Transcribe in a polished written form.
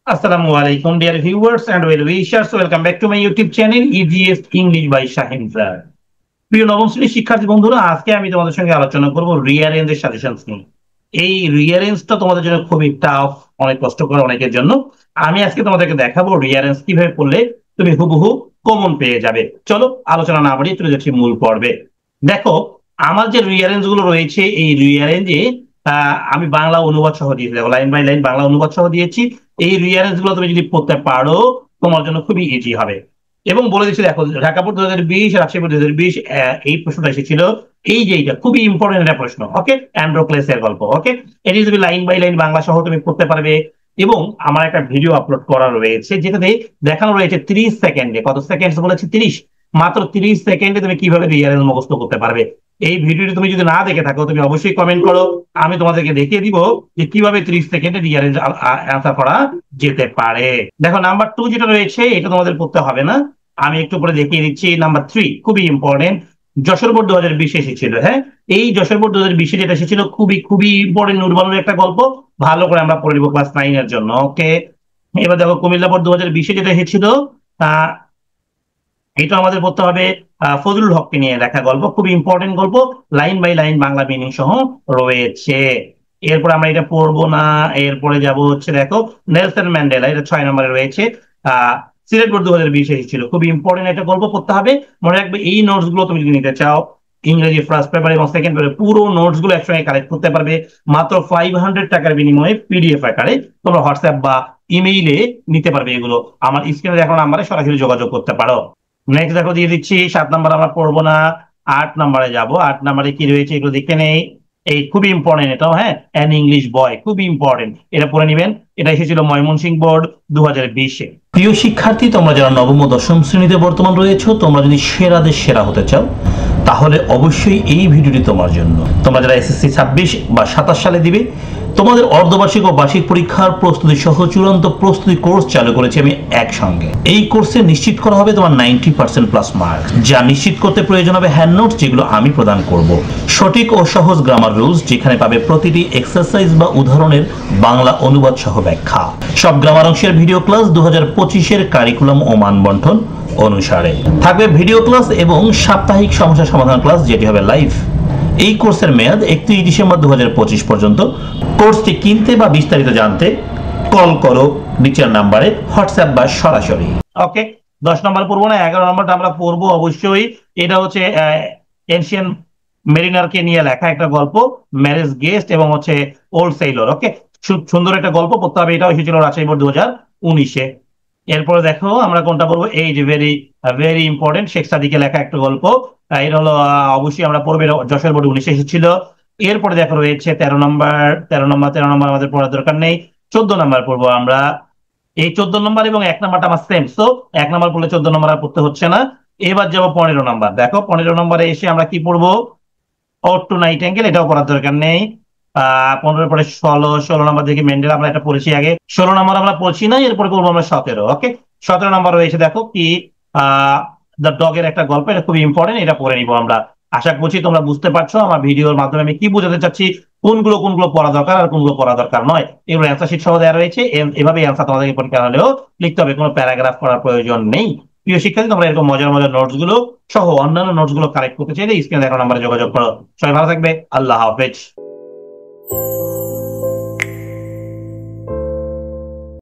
Assalamu alaikum, dear viewers and well wishers. Welcome back to my YouTube channel, EGS English by Shaheen Sir. প্রিয় নবম শ্রেণীর শিক্ষার্থী বন্ধুরা, আজকে আমি তোমাদের সঙ্গে আলোচনা করব রিঅ্যারেঞ্জের সাজেশনস নিয়ে। এই রিঅ্যারেঞ্জটা তোমাদের জন্য খুবই টাফ, অনেক কষ্টকর অনেকের জন্য। আমি আজকে তোমাদেরকে দেখাবো রিঅ্যারেঞ্জ কিভাবে পড়লে তুমি হুবহু কমন পেয়ে যাবে। চলো আলোচনা না বাড়িয়ে চলে যাচ্ছি মূল পর্বে। দেখো, আমার যে রিঅ্যারেঞ্জ গুলো রয়েছে, এই রিঅ্যারেঞ্জে আমি বাংলা অনুবাদ সহ দিয়েছি। দেখো, লাইন বাই লাইন বাংলা অনুবাদ সহ দিয়েছি। এই রিঅ্যারেঞ্জ গুলো তুমি যদি পড়তে পারো তোমার জন্য খুবই ইজি হবে। এবং বলে দিচ্ছি, দেখো, ঢাকা বোর্ড 2020, রাজশাহী বোর্ড 2020 এই প্রশ্নটা এসেছিল। এই যে এইটা খুবই ইম্পর্টেন্ট একটা প্রশ্ন। ওকে, অ্যান্ড্রোক্লেসের গল্প। ওকে, এটি তুমি লাইন বাই লাইন বাংলা সহ তুমি পড়তে পারবে। এবং আমার একটা ভিডিও আপলোড করা রয়েছে, যেটাতে দেখানো রয়েছে 30 সেকেন্ডে, কত সেকেন্ড বলেছি, 30, মাত্র 30 সেকেন্ডে তুমি কিভাবে রিঅ্যারেঞ্জ মুখস্থ করতে পারবে। এই ভিডিওটি তুমি যদি না দেখে থাকো, তুমি অবশ্যই কমেন্ট করো, আমি তোমাদেরকে দেখিয়ে দিব যে কিভাবে 30 সেকেন্ডে রিঅ্যারেঞ্জ অ্যান্সার করা যেতে পারে। দেখো, নাম্বার 2 যেটা রয়েছে এটা তোমাদের পড়তে হবে না, আমি একটু পরে দেখিয়ে দিচ্ছি। নাম্বার 3 খুবই ইম্পর্টেন্ট, যশোর বোর্ড 2020 এসেছিল। হ্যাঁ, এই যশোর বোর্ড 2020 যেটা এসেছিল খুবই খুবই ইম্পর্টেন্ট, নূরবানুর একটা গল্প, ভালো করে আমরা পড়ে নিব ক্লাস 9 এর জন্য। ওকে, এবার দেখো, কুমিল্লা বোর্ড 2020 যেটা এসেছিল, আহ এটা আমাদের পড়তে হবে ফজলুল হককে নিয়ে লেখা গল্প, খুবই ইম্পর্টেন্ট গল্প, line by line Bangla meaning সহ রয়েছে। এরপর আমরা এটা পড়বো না, এরপরে যাব হচ্ছে, দেখো, নেলসন ম্যান্ডেলা, এটা 6 নম্বরে রয়েছে। সিলেট বোর্ড 2020 এসেছিল, খুবই ইম্পর্টেন্ট একটা গল্প পড়তে হবে। মনে রাখবে, এই নোটস গুলো তুমি যদি নিতে চাও, ইংরেজি ফার্স্ট পেপার এবং সেকেন্ড পেপারে পুরো নোটস গুলো একসঙ্গে কালেক্ট করতে পারবে মাত্র 500 টাকার বিনিময়ে, পিডিএফ আকারে তোমরা হোয়াটসঅ্যাপ বা ইমেইলে নিতে পারবে। এগুলো আমার স্ক্রিনে দেখানো নাম্বারে সরাসরি যোগাযোগ করতে পারো। নেক্সট দেখো, দিয়ে দিচ্ছি 7 নাম্বার, আমরা পড়বো না, 8 নাম্বারে যাব। 8 নাম্বারে কি রয়েছে এগুলো দেখতে নেই। এই খুবই ইম্পর্টেন্ট এটাও, হ্যাঁ, অ্যান ইংলিশ বয়, খুবই ইম্পর্টেন্ট, এটা পড়ে নিবেন। এটা এসেছিল ময়মনসিংহ বোর্ড 2020-এ। প্রিয় শিক্ষার্থী, তোমরা যারা নবম ও দশম শ্রেণীতে বর্তমান রয়েছে, তোমরা যদি সেরাদের সেরা হতে চাও তাহলে অবশ্যই এই ভিডিওটি তোমার জন্য। তোমরা যারা এসএসসি 26 বা 27 সালে দিবে, তোমাদের অর্ধবার্ষিক ও বার্ষিক পরীক্ষার প্রস্তুতি সহ চূড়ান্ত প্রস্তুতি কোর্স চালু করেছি আমি একসঙ্গে। এই কোর্সে নিশ্চিত করা হবে তোমার 90% প্লাস মার্ক, যা নিশ্চিত করতে প্রয়োজন হবে হ্যান্ড নোটস, যেগুলো আমি প্রদান করব, সঠিক ও সহজ গ্রামার রুলস, যেখানে পাবে প্রতিটি এক্সারসাইজ বা উদাহরণের বাংলা অনুবাদ সহ ব্যাখ্যা, সব গ্রামার অংশের ভিডিও ক্লাস 2025-এর কারিকুলাম ও মানবন্টন অনুসারে থাকবে ভিডিও ক্লাস এবং সাপ্তাহিক সমস্যা সমাধান ক্লাস, যেটি হবে লাইভ। এই কোর্সের মেয়াদ 31 ডিসেম্বর 2025 পর্যন্ত। কোর্সটি কিনতে বা বিস্তারিত জানতে কল করো নিচের নাম্বারে, হোয়াটসঅ্যাপ বা সরাসরি। ওকে, 10 নম্বর পড়বো না, 11 নম্বরটা আমরা পড়বো অবশ্যই। এটা হচ্ছে এনশিয়ান মেরিনারকে নিয়ে লেখা একটা গল্প, ম্যারেজ গেস্ট এবং হচ্ছে ওল্ড সেইলর। ওকে, সুন্দর একটা গল্প পড়তে হবে। এটাও এসেছিল রাজশাহী বোর্ড 2019-এ। এরপরে দেখো আমরা কোনটা পড়বো, এই যে ভেরি ভেরি ইম্পর্টেন্ট, শেখ সাদিকে লেখা একটা গল্প। এটা হলো অবশ্যই আমরা পড়বো, যশোর বোর্ড 19-এ এসেছিল। এরপরে দেখো রয়েছে 13 নম্বর, 13 নম্বর আমাদের পড়ার দরকার নেই। 14 নম্বর পড়বো আমরা। এই 14 নম্বর এবং 1 নম্বরটা আমার সেম, সো 1 নম্বর পড়লে 14 নম্বর আর পড়তে হচ্ছে না। এবার যাবো 15 নম্বর। দেখো, 15 নম্বরে এসে আমরা কি পড়বো, ওড টু নাইটিঙ্গেল, এটাও পড়ার দরকার নেই। 15 পরে 16 নম্বর দেখি মেন্ডেল, আমরা এটা পড়েছি আগে। 16 নম্বর আমরা পড়ছি না, এরপরে করবো আমরা 17। ওকে, 17 নম্বর রয়েছে, দেখো কি, দ্য ডগের একটা গল্প, এটা খুবই ইম্পর্টেন্ট, এটা পড়ে নিবো আমরা। আশা করছি তোমরা বুঝতে পারছো আমার ভিডিওর মাধ্যমে আমি কি বোঝাতে চাচ্ছি, কোনগুলো কোনগুলো পড়া দরকার আর কোনগুলো পড়া দরকার নয়। এগুলো অ্যান্সার শিট সহ দেওয়া রয়েছে, এভাবে অ্যান্সার তোমাদেরকে পরীক্ষা হলেও লিখতে হবে, কোনো প্যারাগ্রাফ করার প্রয়োজন নেই। প্রিয় শিক্ষার্থী, তোমরা এরকম মজার মজার নোটস গুলো সহ অন্যান্য নোটস গুলো কালেক্ট করতে চাইলে স্ক্রিনে দেখানো নাম্বারে যোগাযোগ করো। সবাই ভালো থাকবে, আল্লাহ হাফেজ।